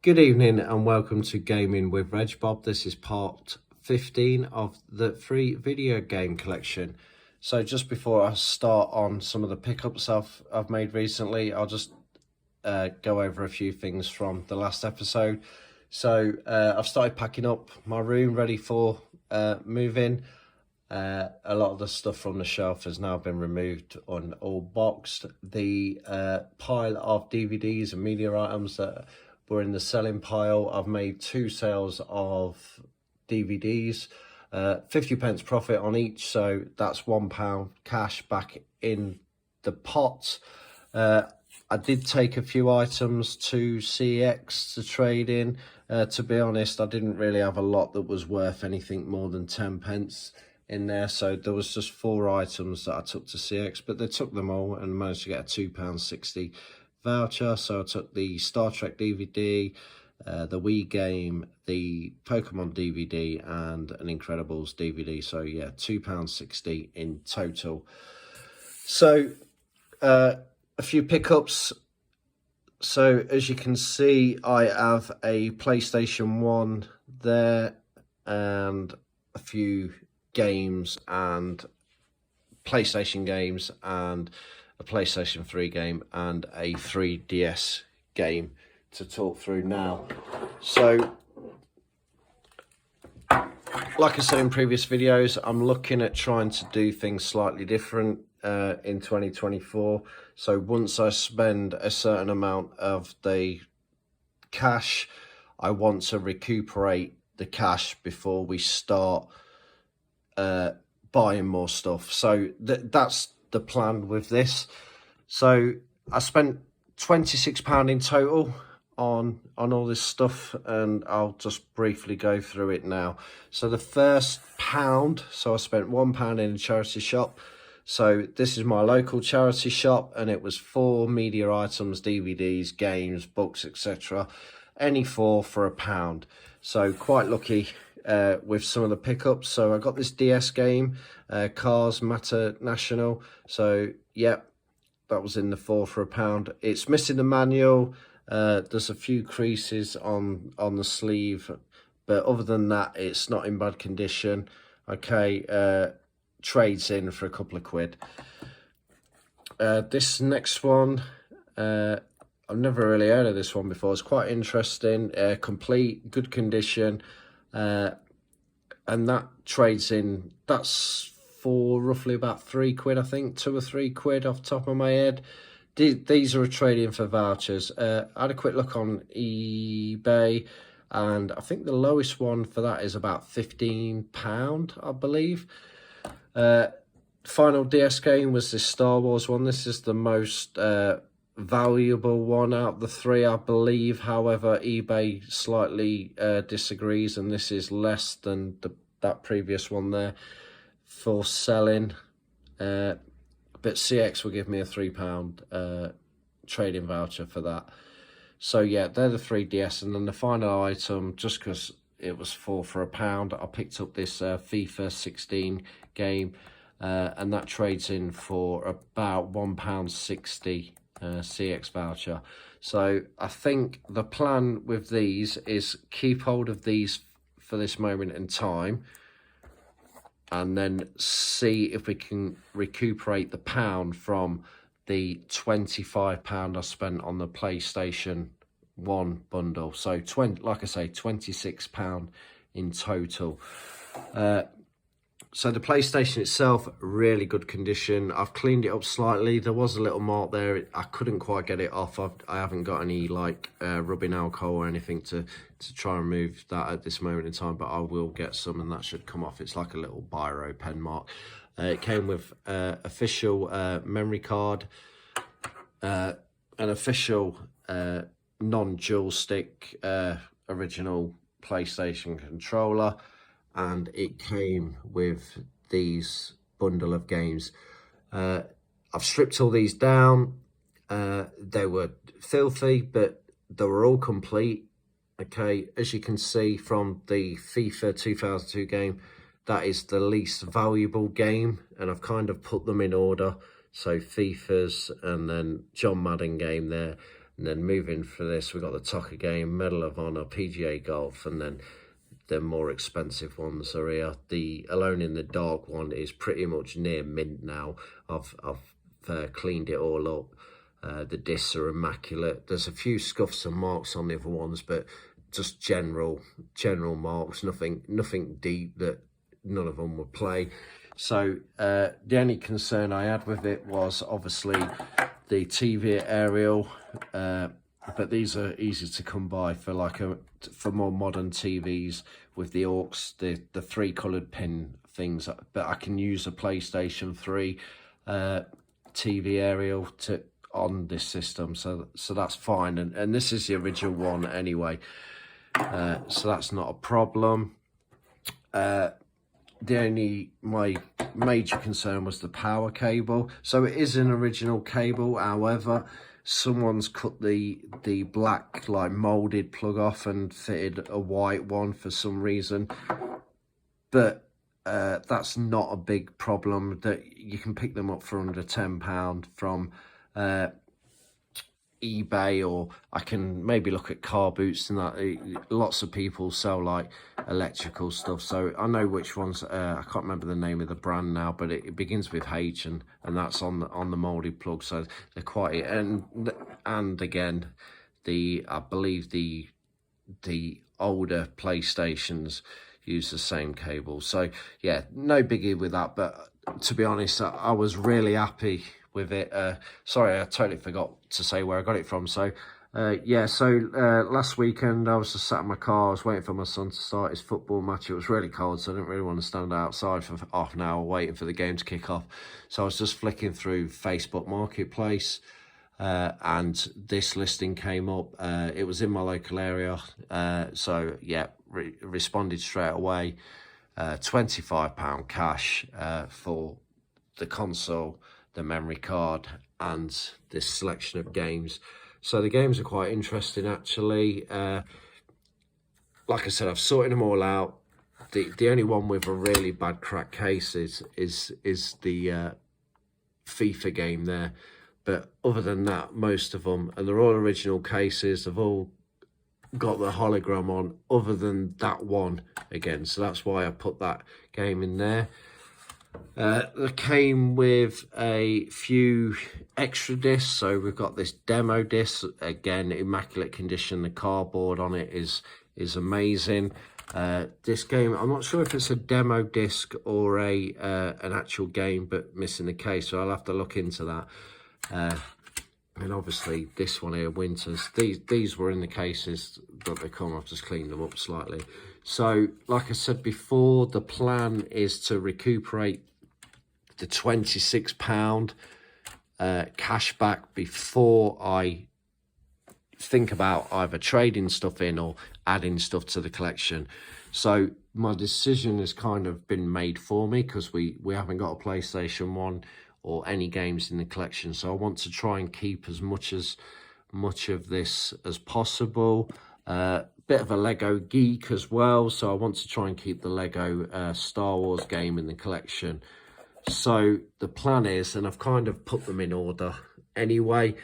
Good evening and welcome to Gaming with Reg Bob. This is part 15 of the free video game collection. So just before I start on some of the pickups I've made recently, I'll just go over a few things from the last episode. So I've started packing up my room ready for moving. A lot of the stuff from the shelf has now been removed and all boxed. The pile of DVDs and media items that were in the selling pile, I've made 2 sales of DVDs, 50 pence profit on each, so that's £1 cash back in the pot. I did take a few items to CEX to trade in. To be honest, I didn't really have a lot that was worth anything more than 10 pence in there, so there was just 4 items that I took to CX, but they took them all and managed to get a £2.60 voucher. So I took the Star Trek DVD, the Wii game, the Pokemon DVD and an Incredibles DVD. So yeah, £2.60 in total. So a few pickups. So as you can see, I have a PlayStation 1 there and a few games and PlayStation games and a PlayStation 3 game and a 3DS game to talk through now. So like I said in previous videos, I'm looking at trying to do things slightly different in 2024. So once I spend a certain amount of the cash, I want to recuperate the cash before we start buying more stuff. So that's the plan with this. So I spent £26 in total on all this stuff, and I'll just briefly go through it now. So the first pound, so I spent £1 in a charity shop. So this is my local charity shop, and it was 4 media items, DVDs, games, books, etc. Any 4 for £1. So quite lucky with some of the pickups. So I got this DS game, Cars Matter National. So yeah, that was in the 4 for £1. It's missing the manual. There's a few creases on the sleeve, but other than that, it's not in bad condition. Okay, trades in for a couple of quid. This next one, I've never really heard of this one before. It's quite interesting. Complete, good condition. And that trades in, that's for roughly about £3, I think, 2 or 3 quid off the top of my head. These are a trade-in for vouchers. I had a quick look on eBay, and I think the lowest one for that is about £15, I believe. Final DS game was this Star Wars one. This is the most valuable one out of the 3, I believe. However, eBay slightly disagrees, and this is less than that previous one there for selling. But CX will give me a £3 trading voucher for that. So yeah, they're the 3DS, and then the final item, just because it was 4 for £1, I picked up this FIFA 16 game, and that trades in for about £1.60 CX voucher. So I think the plan with these is keep hold of these for this moment in time, and then see if we can recuperate the £1 from the £25 I spent on the PlayStation 1 bundle. So like I say, £26 in total. So the PlayStation itself, really good condition. I've cleaned it up slightly. There was a little mark there. I couldn't quite get it off. I haven't got any like rubbing alcohol or anything to try and remove that at this moment in time, but I will get some, and that should come off. It's like a little biro pen mark. It came with official memory card, an official non-dual stick original PlayStation controller, and it came with these bundle of games. I've stripped all these down. They were filthy, but they were all complete. Okay, as you can see from the FIFA 2002 game, that is the least valuable game, and I've kind of put them in order. So FIFA's, and then John Madden game there, And then moving for this, we got the Toca game, Medal of Honor, PGA Golf, and then the more expensive ones are here. The Alone in the Dark one is pretty much near mint now. I've cleaned it all up. The discs are immaculate. There's a few scuffs and marks on the other ones, but just general marks, nothing deep that none of them would play. So the only concern I had with it was obviously the TV aerial, but these are easy to come by for more modern TVs with the aux, the 3 coloured pin things. But I can use a PlayStation 3 TV aerial on this system, so that's fine. And this is the original one anyway, so that's not a problem. My major concern was the power cable. So it is an original cable, however, someone's cut the black like molded plug off and fitted a white one for some reason. But that's not a big problem. That you can pick them up for under £10 from eBay, or I can maybe look at Car Boots and that. Lots of people sell like electrical stuff, so I know which ones. I can't remember the name of the brand now, but it begins with H, and that's on the molded plug, so they're quite. And again, I believe the older PlayStations use the same cable, so yeah, no biggie with that. But to be honest, I was really happy with it. Sorry, I totally forgot to say where I got it from. So last weekend I was just sat in my car. I was waiting for my son to start his football match. It was really cold, so I didn't really want to stand outside for half an hour waiting for the game to kick off. So I was just flicking through Facebook Marketplace, and this listing came up. It was in my local area, so yeah, responded straight away. £25 cash for the console, the memory card, and this selection of games. So the games are quite interesting, actually. Like I said, I've sorted them all out. The only one with a really bad crack case is the FIFA game there. But other than that, most of them, and they're all original cases, they've all got the hologram on, other than that one again. So that's why I put that game in there. They came with a few extra discs. So we've got this demo disc, again, immaculate condition. The cardboard on it is amazing. This game, I'm not sure if it's a demo disc or an actual game, but missing the case, so I'll have to look into that. And obviously this one here, Winters, these were in the cases that they come. I've just cleaned them up slightly. So like I said before, the plan is to recuperate the £26 cash back before I think about either trading stuff in or adding stuff to the collection. So my decision has kind of been made for me, because we haven't got a PlayStation 1 or any games in the collection. So I want to try and keep as much of this as possible. Bit of a Lego geek as well, so I want to try and keep the Lego Star Wars game in the collection. So the plan is, and I've kind of put them in order anyway.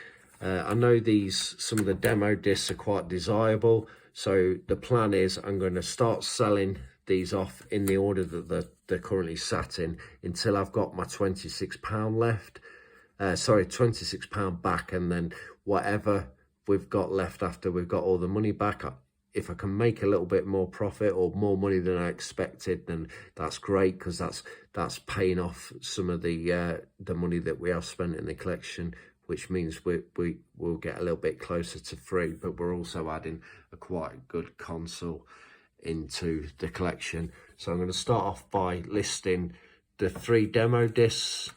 I know some of the demo discs are quite desirable, so the plan is I'm going to start selling these off in the order that they're currently sat in, until I've got my £26 left. Sorry, £26 back, and then whatever we've got left after we've got all the money back, if I can make a little bit more profit or more money than I expected, then that's great, because that's paying off some of the money that we have spent in the collection, which means we'll get a little bit closer to free. But we're also adding a quite good console into the collection. So I'm going to start off by listing the 3 demo discs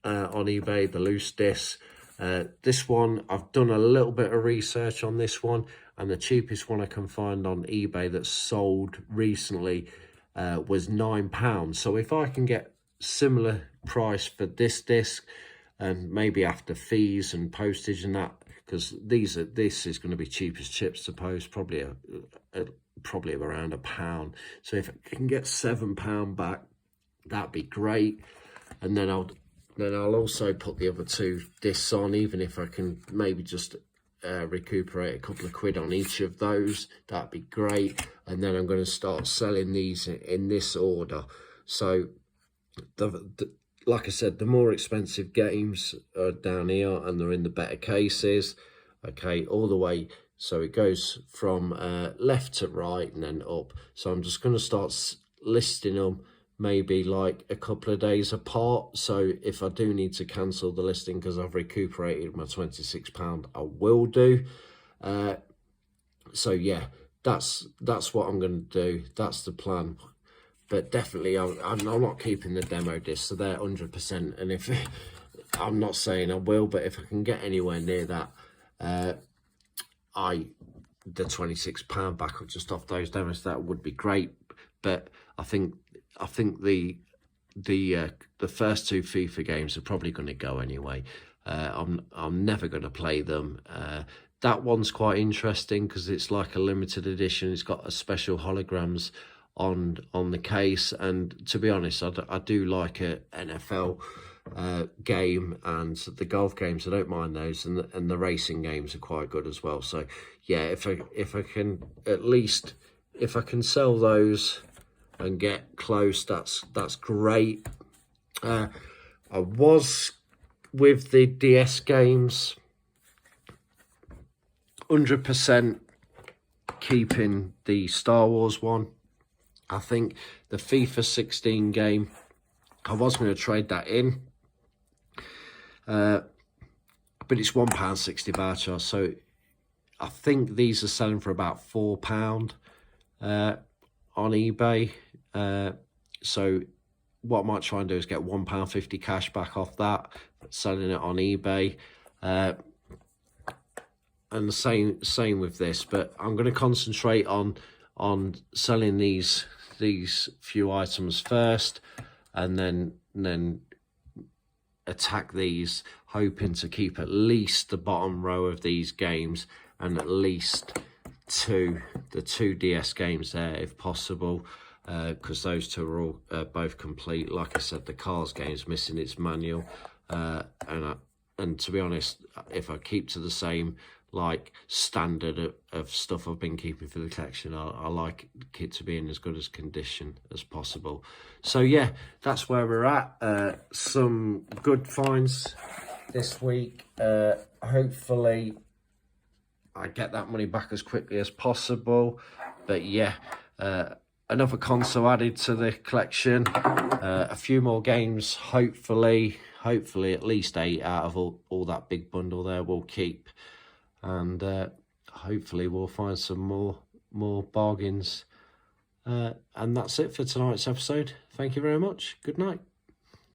on eBay, the loose discs. This one, I've done a little bit of research on this one, and the cheapest one I can find on eBay that's sold recently was £9. So if I can get similar price for this disc, and maybe after fees and postage and that, because this is going to be cheap as chips to post, probably probably around £1. So if I can get £7 back, that'd be great. And then I'll also put the other 2 discs on, even if I can maybe just recuperate a couple of quid on each of those. That'd be great. And then I'm going to start selling these in this order. So like I said, the more expensive games are down here, and they're in the better cases. Okay, all the way. So it goes from left to right and then up. So I'm just going to start listing them maybe like a couple of days apart. So if I do need to cancel the listing because I've recuperated my £26, I will do. So yeah, that's what I'm going to do. That's the plan. But definitely, I'm not keeping the demo discs, so they're 100%. And if I'm not saying I will, but if I can get anywhere near that, the £26 back just off those demos, that would be great. But I think the first two FIFA games are probably going to go anyway. I'm never going to play them. That one's quite interesting because it's like a limited edition. It's got a special holograms on the case, and to be honest, I do like a NFL game, and the golf games, I don't mind those, and the racing games are quite good as well. So yeah, if I can at least, if I can sell those and get close, that's great. I was with the DS games 100% keeping the Star Wars one. I think the FIFA 16 game, I was going to trade that in, but it's £1.60 voucher, so I think these are selling for about £4 on eBay. So what I might try and do is get £1.50 cash back off that, selling it on eBay. And the same with this, but I'm going to concentrate on selling these few items first, and then attack these, hoping to keep at least the bottom row of these games and at least the two DS games there if possible, because those two are all both complete. Like I said, the Cars game's missing its manual, and to be honest, if I keep to the same like standard of stuff I've been keeping for the collection, I like the kit to be in as good as condition as possible. So yeah, that's where we're at. Some good finds this week. Hopefully I get that money back as quickly as possible. But yeah, another console added to the collection, a few more games, hopefully at least 8 out of all that big bundle there we'll keep. And hopefully we'll find some more bargains. And that's it for tonight's episode. Thank you very much. Good night.